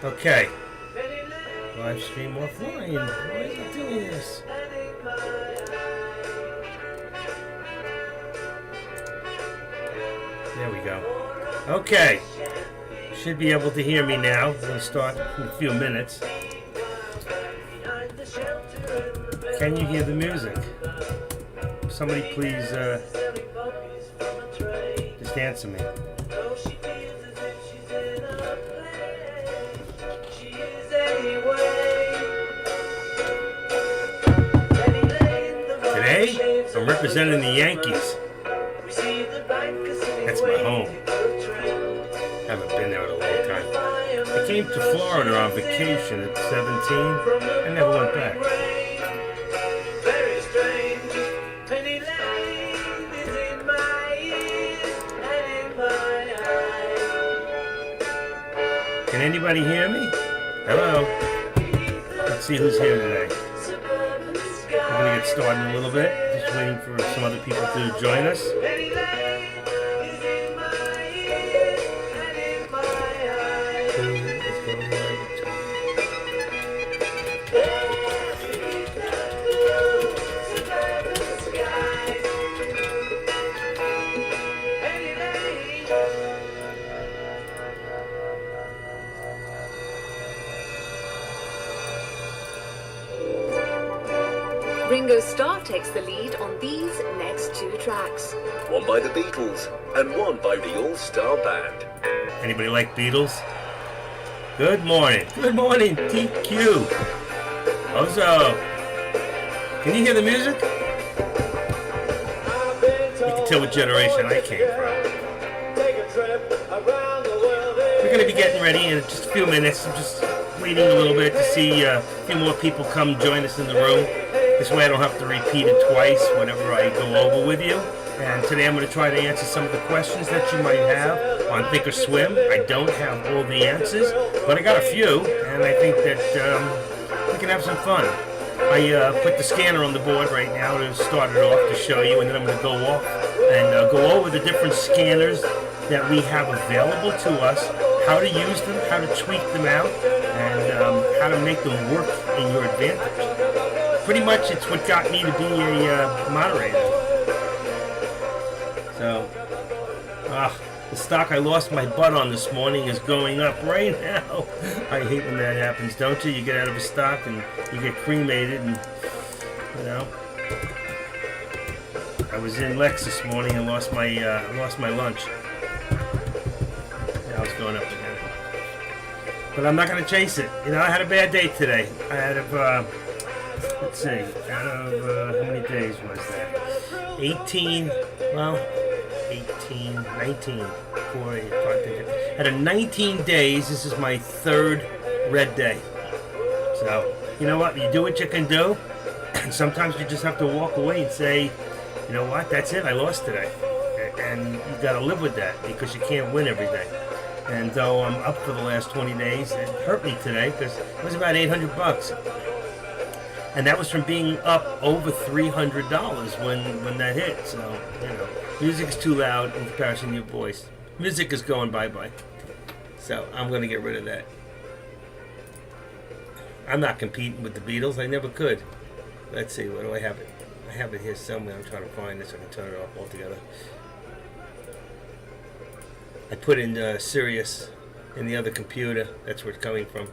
Okay. Live stream offline. Why are you doing this? There we go. Okay. Should be able to hear me now. We'll start in a few minutes. Can you hear the music? Somebody please just answer me. Today, I'm representing the Yankees. That's my home. Haven't been there in a long time. I came to Florida on vacation at 17. I never went back. Can anybody hear me? Hello? Let's see who's here today. We're going to get started in a little bit. Just waiting for some other people to join us. Ringo Starr takes the lead on these next two tracks. One by the Beatles and one by the All-Star Band. Anybody like Beatles? Good morning. Good morning, TQ. Ozo. Can you hear the music? You can tell what generation I came from. We're going to be getting ready in just a few minutes. I'm just waiting a little bit to see a few more people come join us in the room. This way I don't have to repeat it twice whenever I go over with you. And today I'm going to try to answer some of the questions that you might have on Thinkorswim. I don't have all the answers, but I got a few, and I think that we can have some fun. I put the scanner on the board right now to start it off to show you, and then I'm going to go off and go over the different scanners that we have available to us, how to use them, how to tweak them out, and how to make them work in your advantage. Pretty much it's what got me to be a moderator. So, the stock I lost my butt on this morning is going up right now. I hate when that happens, don't you? You get out of a stock and you get cremated, and you know. I was in Lex this morning and lost my lunch. Now it's going up again. But I'm not going to chase it. You know, I had a bad day today. I had a let's see, out of how many days was that? 18, well, 18, 19, 4, 8, 5, 10, out of 19 days, this is my third red day. So, you know what, you do what you can do, and sometimes you just have to walk away and say, you know what, that's it, I lost today. And you got to live with that, because you can't win every day. And though I'm up for the last 20 days, it hurt me today, because it was about $800. And that was from being up over $300 when that hit. So, you know, music's too loud in comparison to your voice. Music is going bye-bye. So, I'm going to get rid of that. I'm not competing with the Beatles. I never could. Let's see, where do I have it? I have it here somewhere. I'm trying to find this. I can turn it off altogether. I put in Sirius in the other computer. That's where it's coming from.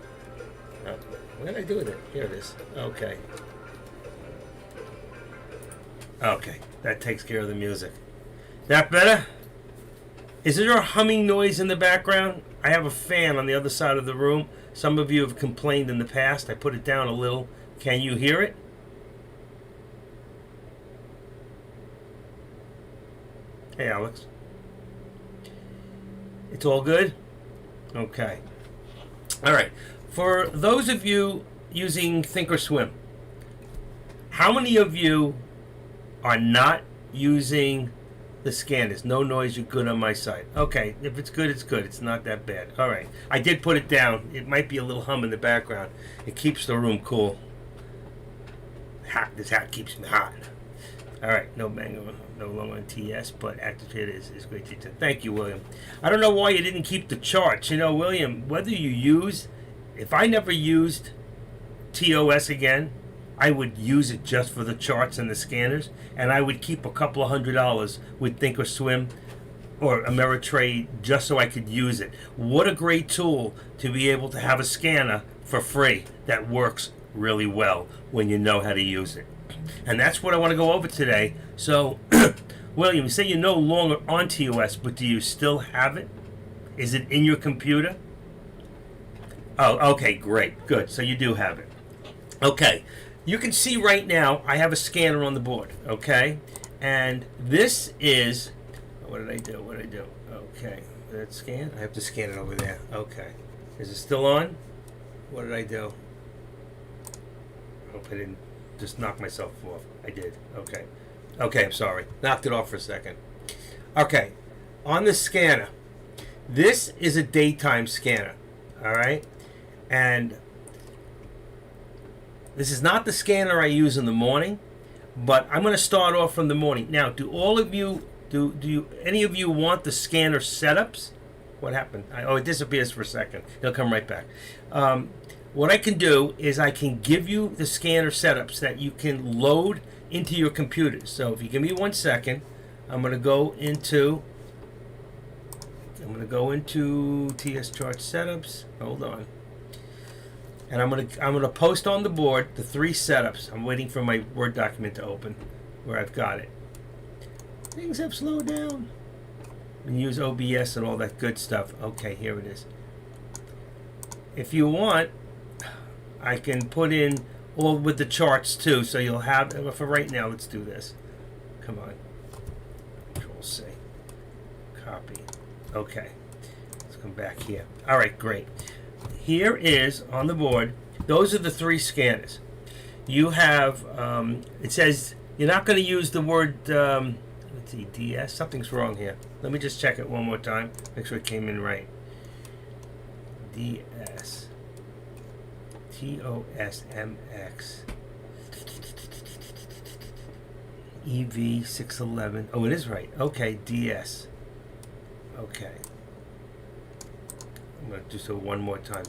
What did I do with it? Here it is. Okay. Okay, that takes care of the music. That better? Is there a humming noise in the background? I have a fan on the other side of the room. Some of you have complained in the past. I put it down a little. Can you hear it? Hey, Alex. It's all good? Okay. All right. For those of you using Thinkorswim, how many of you are not using the scanners? No noise, you're good on my side. Okay, if it's good, it's good. It's not that bad. All right. I did put it down. It might be a little hum in the background. It keeps the room cool. This hat keeps me hot. All right, no mango, no longer on TS, but Active is great to. Thank you, William. I don't know why you didn't keep the charts. You know, William, whether you use If I never used TOS again, I would use it just for the charts and the scanners, and I would keep a couple of $100 with Thinkorswim or Ameritrade just so I could use it. What a great tool to be able to have a scanner for free that works really well when you know how to use it. And that's what I want to go over today. So, William, you say you're no longer on TOS, but do you still have it? Is it in your computer? Oh, okay, great, good. So you do have it. Okay, you can see right now I have a scanner on the board, okay? And this is, what did I do? What did I do? Okay, did it scan? I have to scan it over there. Okay. Is it still on? What did I do? I hope I didn't just knock myself off. I did. Okay. Okay, I'm sorry. Knocked it off for a second. Okay, on the scanner, this is a daytime scanner, all right? And this is not the scanner I use in the morning, but I'm going to start off from the morning. Now, do all of you, any of you want the scanner setups? What happened? It disappears for a second. It'll come right back. What I can do is I can give you the scanner setups that you can load into your computers. So if you give me 1 second, I'm going to go into TS Chart Setups. Hold on. And I'm gonna post on the board the 3 setups. I'm waiting for my Word document to open where I've got it. Things have slowed down. And use OBS and all that good stuff. Okay, here it is. If you want, I can put in all with the charts too, so you'll have. For right now, let's do this. Come on. Control C. Copy. Okay. Let's come back here. All right, great. Here is on the board. Those are the 3 scanners. You have. It says you're not going to use the word. Let's see, DS. Something's wrong here. Let me just check it one more time. Make sure it came in right. DS. TOSMX. EV611. Oh, it is right. Okay, DS. Okay. I'm going to do so one more time.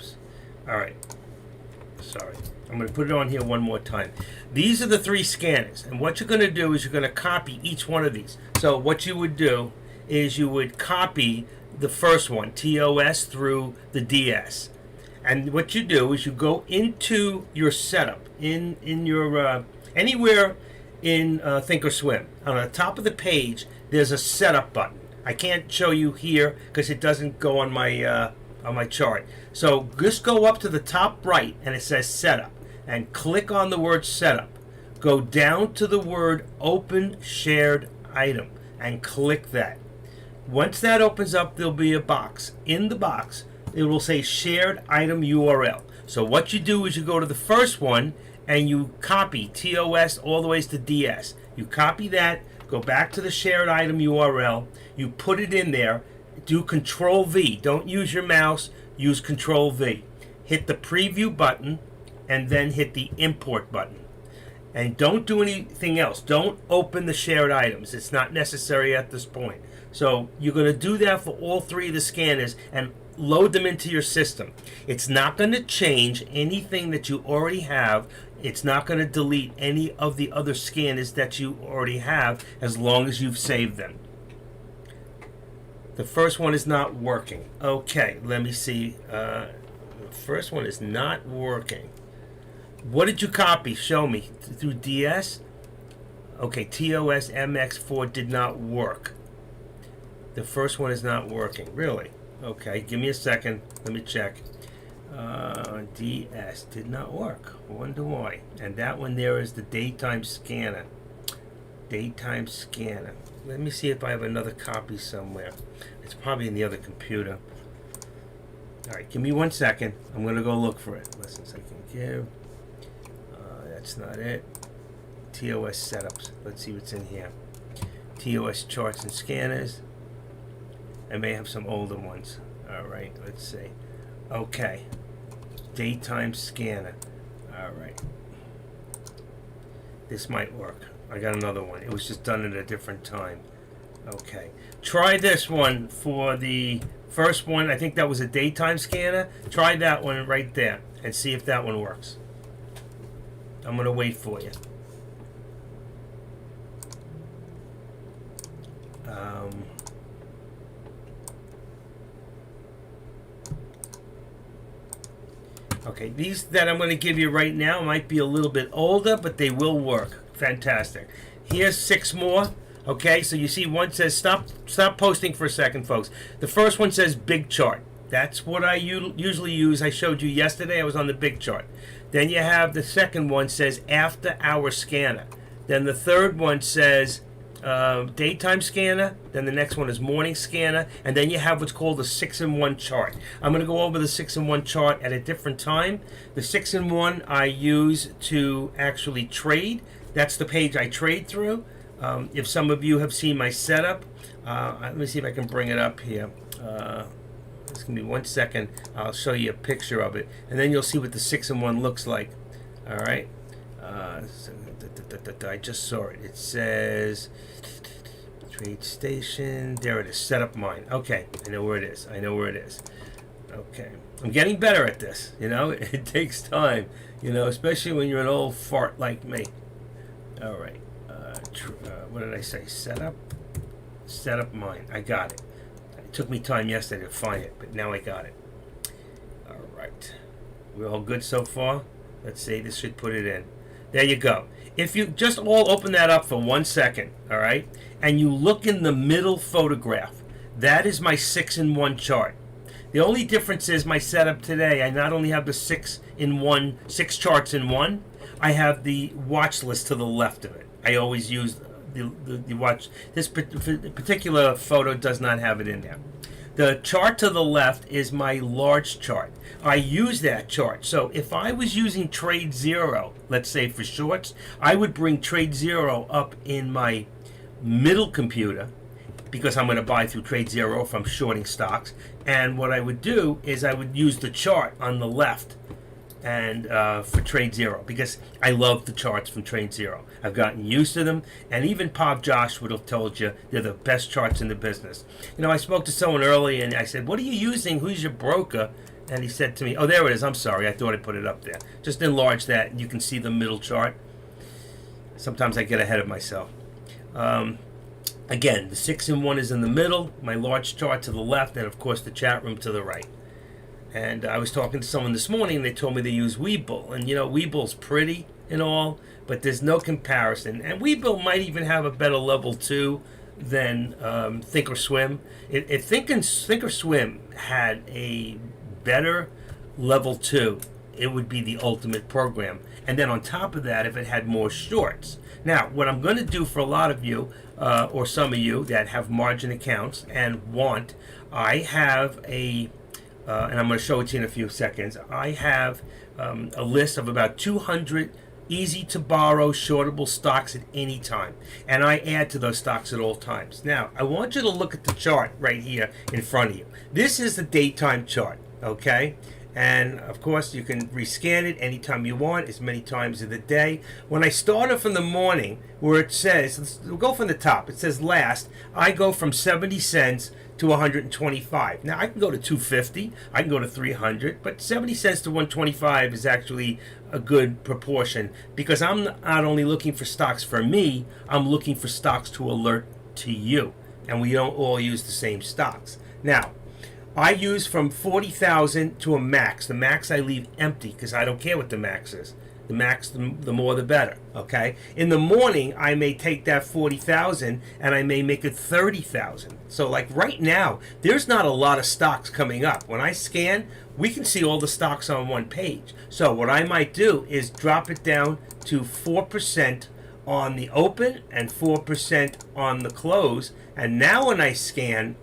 All right. Sorry. I'm going to put it on here one more time. These are the 3 scanners. And what you're going to do is you're going to copy each one of these. So what you would do is you would copy the first one, TOS, through the DS. And what you do is you go into your setup in your anywhere in Thinkorswim. On the top of the page, there's a setup button. I can't show you here because it doesn't go on my chart. So just go up to the top right and it says setup and click on the word setup. Go down to the word open shared item and click that. Once that opens up, there'll be a box. In the box, it will say shared item URL. So what you do is you go to the first one and you copy TOS all the way to DS. You copy that, go back to the shared item URL, you put it in there, do Control V. Don't use your mouse, use Control V. Hit the preview button and then hit the import button. And don't do anything else. Don't open the shared items. It's not necessary at this point. So you're going to do that for all 3 of the scanners and load them into your system. It's not going to change anything that you already have. It's not going to delete any of the other scanners that you already have as long as you've saved them. The first one is not working. Okay, let me see. The first one is not working. What did you copy? Show me. Through DS? Okay, TOS MX4 did not work. The first one is not working. Really? Okay, give me a second. Let me check. DS did not work. I wonder why. And that one there is the daytime scanner. Daytime scanner. Let me see if I have another copy somewhere. It's probably in the other computer. Alright, give me 1 second. I'm going to go look for it. Lessons I can give. That's not it. TOS setups. Let's see what's in here. TOS charts and scanners. I may have some older ones. Alright, let's see. Okay. Daytime scanner. Alright. This might work. I got another one. It was just done at a different time. Okay. Try this one for the First one, I think that was a daytime scanner. Try that one right there and see if that one works. I'm going to wait for you. Okay, these that I'm going to give you right now might be a little bit older, but they will work. Fantastic. Here's 6 more. Okay, so you see one says, stop posting for a second, folks. The first one says big chart. That's what I usually use. I showed you yesterday. I was on the big chart. Then you have the second one says after hour scanner. Then the third one says daytime scanner. Then the next one is morning scanner. And then you have what's called a 6-in-1 chart. I'm going to go over the 6-in-1 chart at a different time. The 6-in-1 I use to actually trade. That's the page I trade through. If some of you have seen my setup, let me see if I can bring it up here. Just give me 1 second. I'll show you a picture of it, and then you'll see what the 6-in-1 looks like. All right. I just saw it. It says trade station. There it is. Setup mine. Okay, I know where it is. Okay, I'm getting better at this. It takes time. Especially when you're an old fart like me. All right. What did I say? Setup mine. I got it. It took me time yesterday to find it, but now I got it. All right. We're all good so far? Let's see. This should put it in. There you go. If you just all open that up for 1 second, all right, and you look in the middle photograph, that is my 6-in-1 chart. The only difference is my setup today. I not only have the 6 charts in one, I have the watch list to the left of it. I always use the watch. This particular photo does not have it in there. The chart to the left is my large chart. I use that chart. So if I was using Trade Zero, let's say for shorts, I would bring Trade Zero up in my middle computer because I'm going to buy through Trade Zero if I'm shorting stocks. And what I would do is I would use the chart on the left and for Trade Zero, because I love the charts from Trade Zero. I've gotten used to them, and even Pop Josh would have told you they're the best charts in the business. I spoke to someone early and I said, what are you using? Who's your broker? And he said to me, oh, there it is. I'm sorry. I thought I put it up there. Just enlarge that and you can see the middle chart. Sometimes I get ahead of myself. Again, the 6-in-1 is in the middle, my large chart to the left, and of course the chat room to the right. And I was talking to someone this morning, and they told me they use Webull. And, Webull's pretty and all, but there's no comparison. And Webull might even have a better level 2 than Thinkorswim. If Thinkorswim had a better level 2, it would be the ultimate program. And then on top of that, if it had more shorts. Now, what I'm going to do for a lot of you, or some of you that have margin accounts and want, I have a... and I'm going to show it to you in a few seconds. I have a list of about 200 easy-to-borrow shortable stocks at any time. And I add to those stocks at all times. Now, I want you to look at the chart right here in front of you. This is the daytime chart, okay? And, of course, you can rescan it anytime you want, as many times of the day. When I started from the morning, where it says, we'll go from the top. It says last, I go from 70 cents to 125. Now, I can go to 250, I can go to 300, but 70 cents to 125 is actually a good proportion, because I'm not only looking for stocks for me, I'm looking for stocks to alert to you, and we don't all use the same stocks. Now, I use from 40,000 to a max. The max I leave empty because I don't care what the max is. The max, the more the better, okay? In the morning, I may take that 40,000 and I may make it 30,000. So like right now, there's not a lot of stocks coming up. When I scan, we can see all the stocks on one page. So what I might do is drop it down to 4% on the open and 4% on the close. And now when I scan,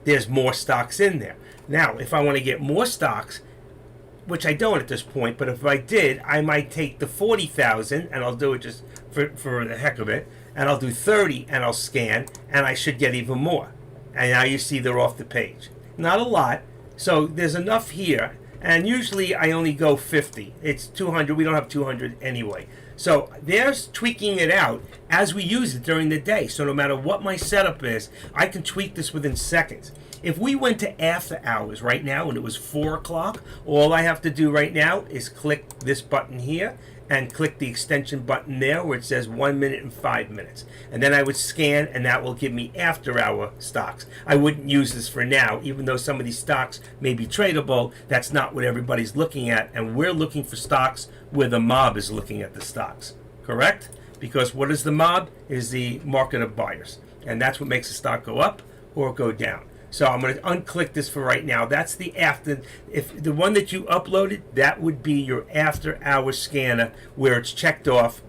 there's more stocks in there. Now, if I want to get more stocks, which I don't at this point, but if I did, I might take the 40,000, and I'll do it just for the heck of it, and I'll do 30, and I'll scan, and I should get even more. And now you see they're off the page. Not a lot, so there's enough here, and usually I only go 50. It's 200. We don't have 200 anyway. So there's tweaking it out as we use it during the day. So no matter what my setup is, I can tweak this within seconds. If we went to after hours right now and it was 4 o'clock, all I have to do right now is click this button here and click the extension button there where it says 1 minute and 5 minutes. And then I would scan, and that will give me after hour stocks. I wouldn't use this for now, even though some of these stocks may be tradable. That's not what everybody's looking at, and we're looking for stocks where the mob is looking at the stocks, correct? Because what is the mob? It is the market of buyers, and that's what makes a stock go up or go down. So I'm going to unclick this for right now. That's the after. If the one that you uploaded, that would be your after-hour scanner where it's checked off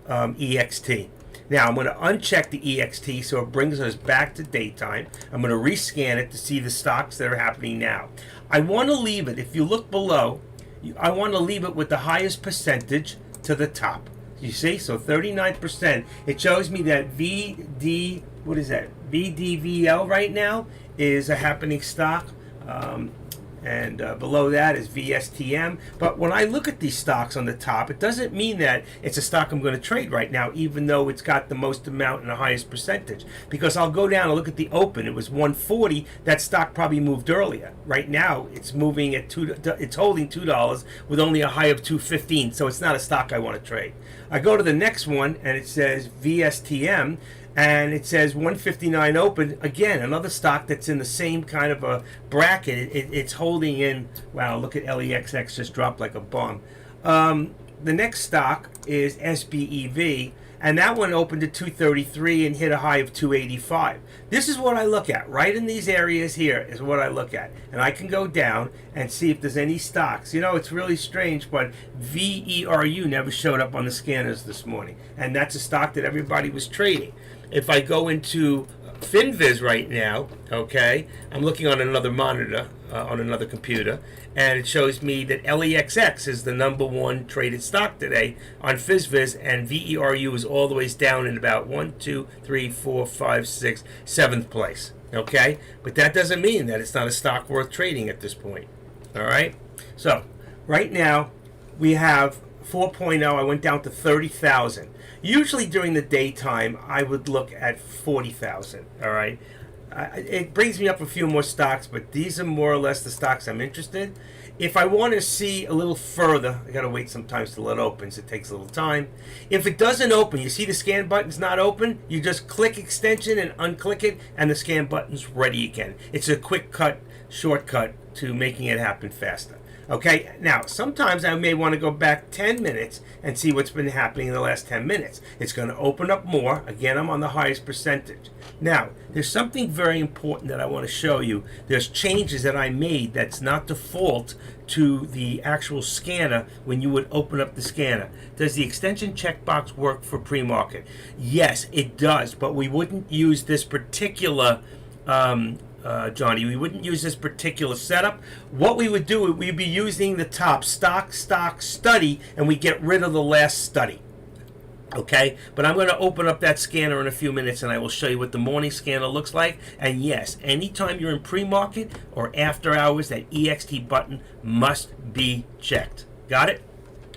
EXT. Now I'm going to uncheck the EXT so it brings us back to daytime. I'm going to rescan it to see the stocks that are happening now. I want to leave it. If you look below, I want to leave it with the highest percentage to the top. You see, so 39%. It shows me that VDVL right now is a happening stock, and below that is VSTM. But when I look at these stocks on the top, it doesn't mean that it's a stock I'm going to trade right now, even though it's got the most amount and the highest percentage. Because I'll go down and look at the open. It was 140. That stock probably moved earlier. Right now, it's moving at it's holding $2 with only a high of 215. So it's not a stock I want to trade. I go to the next one, and it says VSTM. And it says 159 open. Again, another stock that's in the same kind of a bracket. It's holding in, wow, look at LEXX just dropped like a bomb. The next stock is SBEV, and that one opened at 233 and hit a high of 285. This is what I look at. Right in these areas here is what I look at. And I can go down and see if there's any stocks. You know, it's really strange, but VERU never showed up on the scanners this morning. And that's a stock that everybody was trading. If I go into FinViz right now, okay, I'm looking on another monitor, on another computer, and it shows me that LEXX is the #1 traded stock today on FizViz, and VERU is all the way down in about 1, 2, 3, 4, 5, 6, 7th place, okay? But that doesn't mean that it's not a stock worth trading at this point, all right? So, right now, we have 4.0. I went down to 30,000. Usually during the daytime, I would look at 40,000, all right? It brings me up a few more stocks, but these are more or less the stocks I'm interested in. If I want to see a little further, I got to wait sometimes till it opens. It takes a little time. If it doesn't open, you see the scan button's not open, you just click extension and unclick it, and the scan button's ready again. It's a quick shortcut to making it happen faster. Okay, now sometimes I may want to go back 10 minutes and see what's been happening in the last 10 minutes. It's going to open up more. Again, I'm on the highest percentage. Now, there's something very important that I want to show you. There's changes that I made that's not default to the actual scanner when you would open up the scanner. Does the extension checkbox work for pre-market? Yes, it does, but we wouldn't use this particular Johnny, we wouldn't use this particular setup. What we would do, we'd be using the top stock, study, and we get rid of the last study. Okay, but I'm going to open up that scanner in a few minutes, and I will show you what the morning scanner looks like. And yes, anytime you're in pre-market or after hours, that EXT button must be checked. Got it?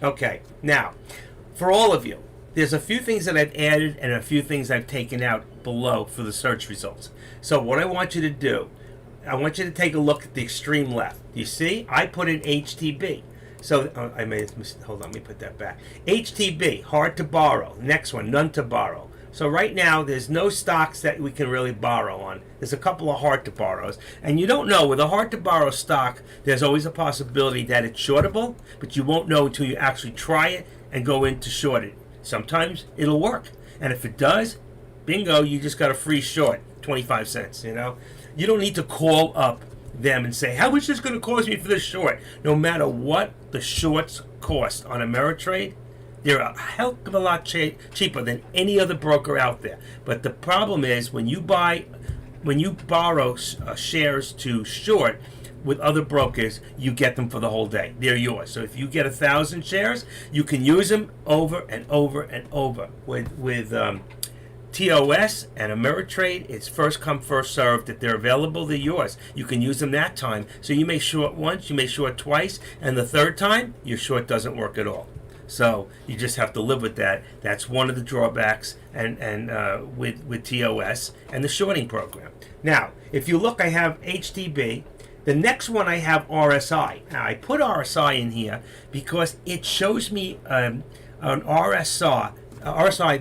Okay, now, for all of you, there's a few things that I've added and a few things I've taken out below for the search results. So what I want you to do, I want you to take a look at the extreme left. You see, I put in HTB. So I may hold on, let me put that back. HTB, hard to borrow. Next one, none to borrow. So right now, there's no stocks that we can really borrow on. There's a couple of hard to borrows. And you don't know, with a hard to borrow stock, there's always a possibility that it's shortable, but you won't know until you actually try it and go in to short it. Sometimes it'll work. And if it does, bingo, you just got a free short, 25 cents, you know. You don't need to call up them and say, how much is this going to cost me for this short? No matter what the shorts cost on Ameritrade, they're a hell of a lot cheaper than any other broker out there. But the problem is when you borrow shares to short with other brokers, you get them for the whole day. They're yours. So if you get 1,000 shares, you can use them over and over and over. With TOS and Ameritrade, it's first come, first served. If they're available, they're yours. You can use them that time. So you may short once, you may short twice, and the third time, your short doesn't work at all. So you just have to live with that. That's one of the drawbacks with TOS and the shorting program. Now, if you look, I have HTB. The next one I have RSI. Now I put RSI in here because it shows me an RSI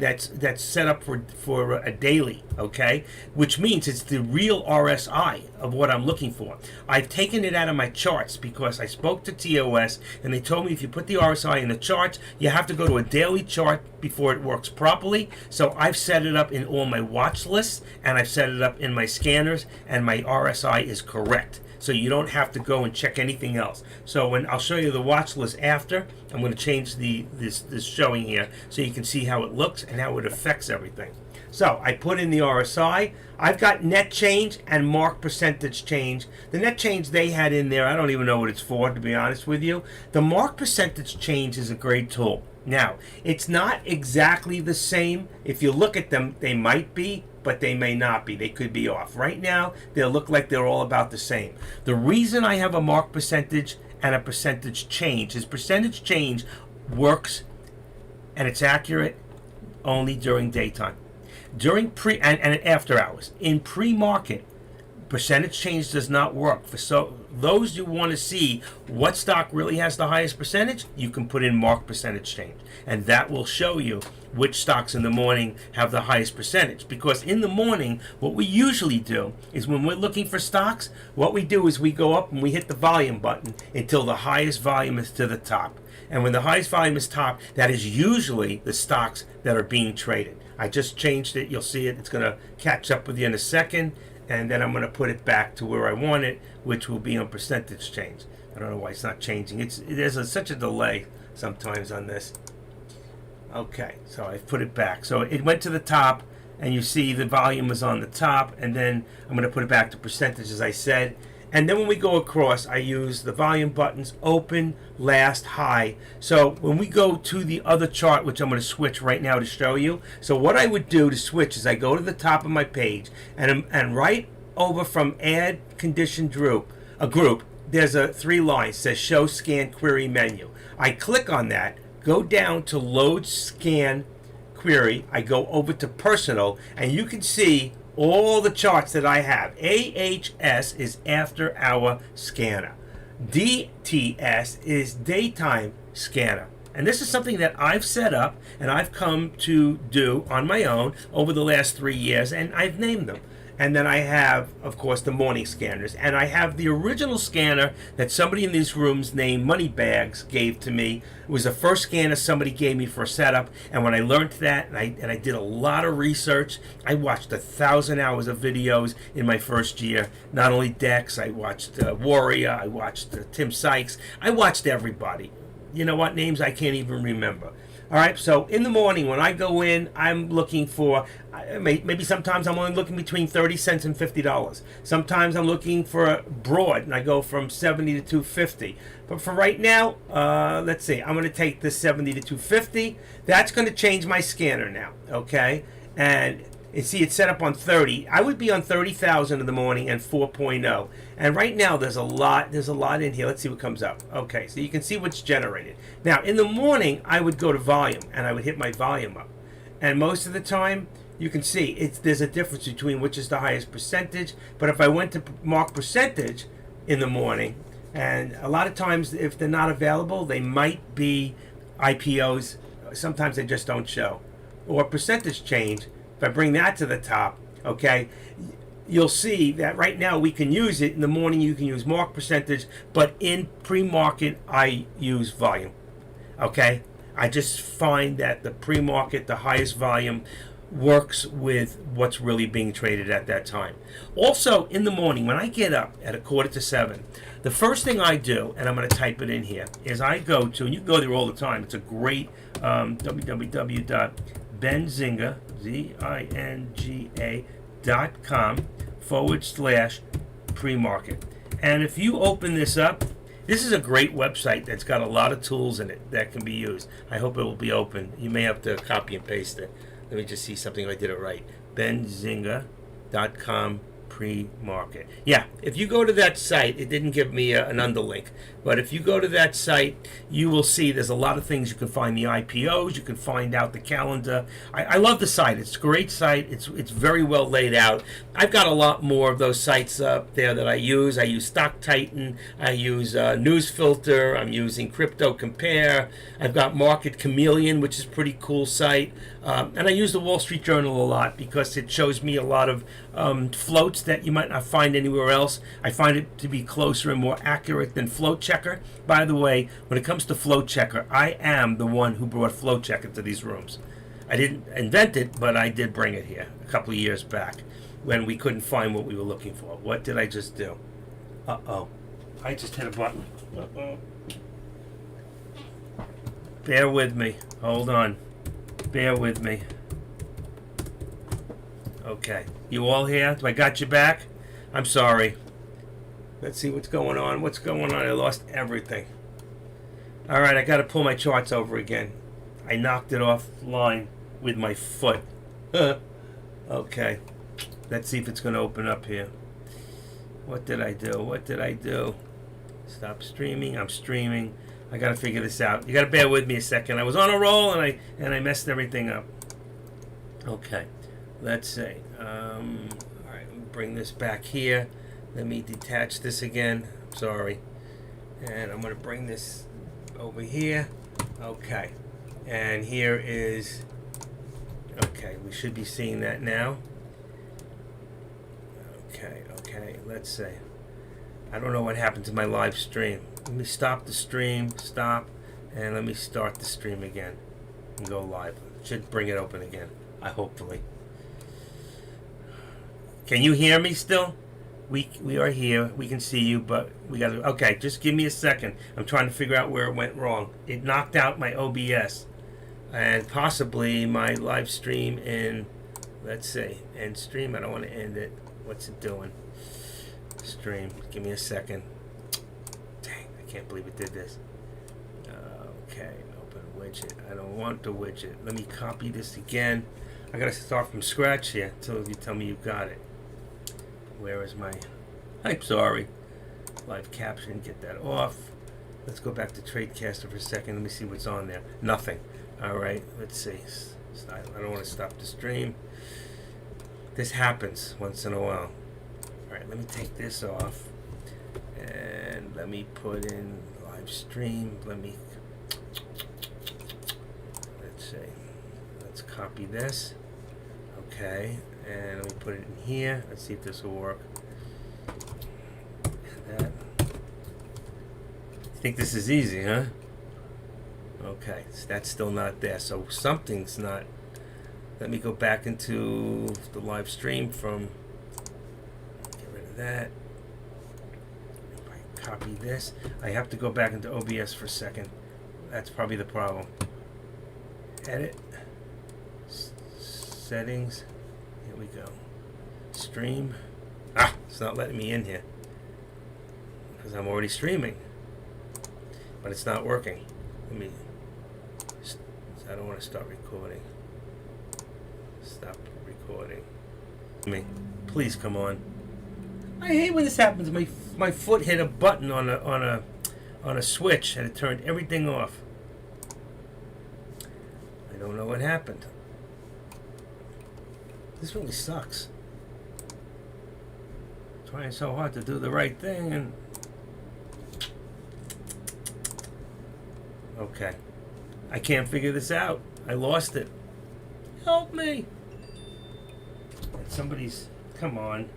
that's set up for a daily, okay? Which means it's the real RSI of what I'm looking for. I've taken it out of my charts because I spoke to TOS and they told me if you put the RSI in the charts, you have to go to a daily chart before it works properly. So I've set it up in all my watch lists and I've set it up in my scanners, and my RSI is correct. So you don't have to go and check anything else. So when I'll show you the watch list after, I'm going to change this showing here so you can see how it looks and how it affects everything. So I put in the RSI. I've got net change and mark percentage change. The net change they had in there, I don't even know what it's for, to be honest with you. The mark percentage change is a great tool. Now, it's not exactly the same. If you look at them, they might be, but they may not be. They could be off. Right now, they'll look like they're all about the same. The reason I have a mark percentage and a percentage change is percentage change works and it's accurate only during daytime. During pre and after hours. In pre-market, percentage change does not work. So those you want to see what stock really has the highest percentage, you can put in mark percentage change, and that will show you which stocks in the morning have the highest percentage. Because in the morning, what we usually do is when we're looking for stocks, what we do is we go up and we hit the volume button until the highest volume is to the top. And when the highest volume is top, that is usually the stocks that are being traded. I just changed it. You'll see it. It's going to catch up with you in a second. And then I'm going to put it back to where I want it, which will be on percentage change. I don't know why it's not changing. There's such a delay sometimes on this. Okay, so I've put it back. So it went to the top, and you see the volume is on the top, and then I'm going to put it back to percentage, as I said. And then when we go across, I use the volume buttons, open, last, high. So when we go to the other chart, which I'm going to switch right now to show you. So what I would do to switch is I go to the top of my page, and right over from add condition group, there's a 3 lines, says show scan query menu. I click on that, go down to load scan query. I go over to personal, and you can see all the charts that I have. AHS is after hour scanner. DTS is daytime scanner. And this is something that I've set up and I've come to do on my own over the last 3 years, and I've named them. And then I have, of course, the morning scanners. And I have the original scanner that somebody in these rooms named Moneybags gave to me. It was the first scanner somebody gave me for a setup. And when I learned that, and I did a lot of research, I watched 1,000 hours of videos in my first year. Not only Dex, I watched Warrior, I watched Tim Sykes. I watched everybody. You know what? Names I can't even remember. All right, so in the morning when I go in, I'm looking for, maybe sometimes I'm only looking between 30 cents and $50. Sometimes I'm looking for broad, and I go from 70 to 250. But for right now, let's see, I'm going to take this 70 to 250. That's going to change my scanner now, okay? And see, it's set up on 30. I would be on 30,000 in the morning and 4.0. And right now there's a lot in here. Let's see what comes up. Okay, so you can see what's generated. Now, in the morning, I would go to volume, and I would hit my volume up. And most of the time, you can see there's a difference between which is the highest percentage. But if I went to mark percentage in the morning, and a lot of times if they're not available, they might be IPOs. Sometimes they just don't show. Or percentage change. If I bring that to the top, okay, you'll see that right now we can use it. In the morning you can use mark percentage, but in pre-market I use volume, okay? I just find that the pre-market, the highest volume, works with what's really being traded at that time. Also, in the morning, when I get up at 6:45, the first thing I do, and I'm going to type it in here, is I go to, and you can go there all the time, it's a great www.benzinga, zinga.com/pre-market. And if you open this up, this is a great website that's got a lot of tools in it that can be used. I hope it will be open. You may have to copy and paste it. Let me just see something if I did it right. benzinga.com pre-market. Yeah, if you go to that site, it didn't give me an underlink. But if you go to that site, you will see there's a lot of things. You can find the IPOs. You can find out the calendar. I love the site. It's a great site. It's very well laid out. I've got a lot more of those sites up there that I use. I use Stock Titan. I use News Filter. I'm using Crypto Compare. I've got Market Chameleon, which is a pretty cool site. And I use the Wall Street Journal a lot because it shows me a lot of floats that you might not find anywhere else. I find it to be closer and more accurate than Float Checker. By the way, when it comes to Float Checker, I am the one who brought Float Checker to these rooms. I didn't invent it, but I did bring it here a couple of years back when we couldn't find what we were looking for. What did I just do? Uh-oh. I just hit a button. Uh-oh. Bear with me. Hold on. Bear with me. Okay. You all here? I got you back? I'm sorry. Let's see what's going on. What's going on? I lost everything. All right, I got to pull my charts over again. I knocked it offline with my foot. Okay. Let's see if it's going to open up here. What did I do? What did I do? Stop streaming. I'm streaming. I got to figure this out. You got to bear with me a second. I was on a roll and I messed everything up. Okay. Let's see. All right, let me bring this back here. Let me detach this again. Sorry. And I'm going to bring this over here. Okay. And here is... Okay, we should be seeing that now. Okay, let's see. I don't know what happened to my live stream. Let me stop the stream, and let me start the stream again and go live. Should bring it open again, hopefully. Can you hear me still? We are here. We can see you, but we got to... Okay, just give me a second. I'm trying to figure out where it went wrong. It knocked out my OBS and possibly my live stream in... Let's see. End stream. I don't want to end it. What's it doing? Stream. Give me a second. Dang, I can't believe it did this. Okay, open widget. I don't want the widget. Let me copy this again. I gotta start from scratch here until you tell me you got it. Where is my... I'm sorry. Live caption. Get that off. Let's go back to Tradecaster for a second. Let me see what's on there. Nothing. Alright, let's see. I don't want to stop the stream. This happens once in a while. Alright, let me take this off. And let me put in live stream. Let's see. Let's copy this. Okay. And let me put it in here. Let's see if this will work. That. You think this is easy, huh? Okay, so that's still not there. So something's not. Let me go back into the live stream from. Get rid of that. If I copy this, I have to go back into OBS for a second. That's probably the problem. Edit. Settings. Here we go. Stream. Ah, it's not letting me in here because I'm already streaming, but it's not working. Let me. I don't want to start recording. Stop recording. Please come on. I hate when this happens. My foot hit a button on a switch and it turned everything off. I don't know what happened. This really sucks. Trying so hard to do the right thing and... Okay. I can't figure this out. I lost it. Help me. And somebody's... Come on.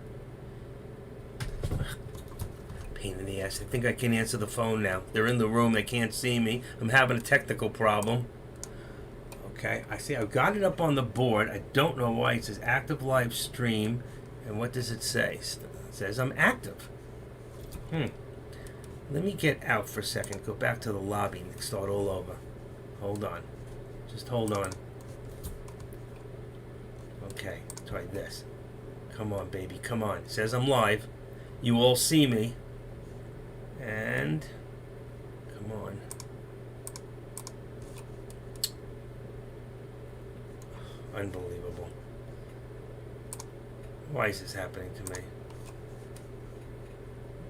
Pain in the ass. I think I can answer the phone now. They're in the room. They can't see me. I'm having a technical problem. Okay, I see I've got it up on the board. I don't know why it says active live stream. And what does it say? It says I'm active. Let me get out for a second. Go back to the lobby and start all over. Hold on. Just hold on. Okay, try this. Come on, baby. Come on. It says I'm live. You all see me. And... Come on. Unbelievable. Why is this happening to me?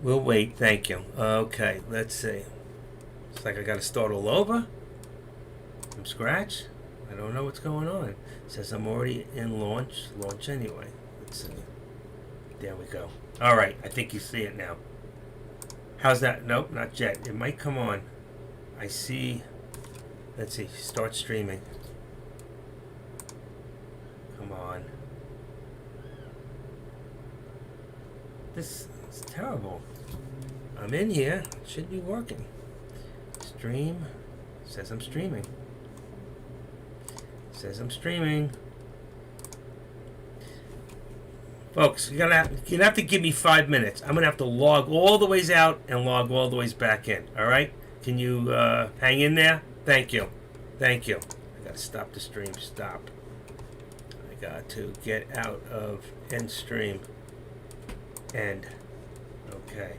We'll wait. Thank you. Okay, let's see. It's like I gotta start all over from scratch. I don't know what's going on. It says I'm already in launch anyway. Let's see. There we go. All right, I think you see it now. How's that? Nope, not yet. It might come on. I see. Let's see. Start streaming. Come on. This is terrible. I'm in here. It should be working. Stream. Says I'm streaming. Says I'm streaming. Folks, you're gonna have to give me 5 minutes. I'm gonna have to log all the ways out and log all the ways back in. All right? Can you hang in there? Thank you. Thank you. I gotta stop the stream. Stop. I got to get out of end stream. End. Okay.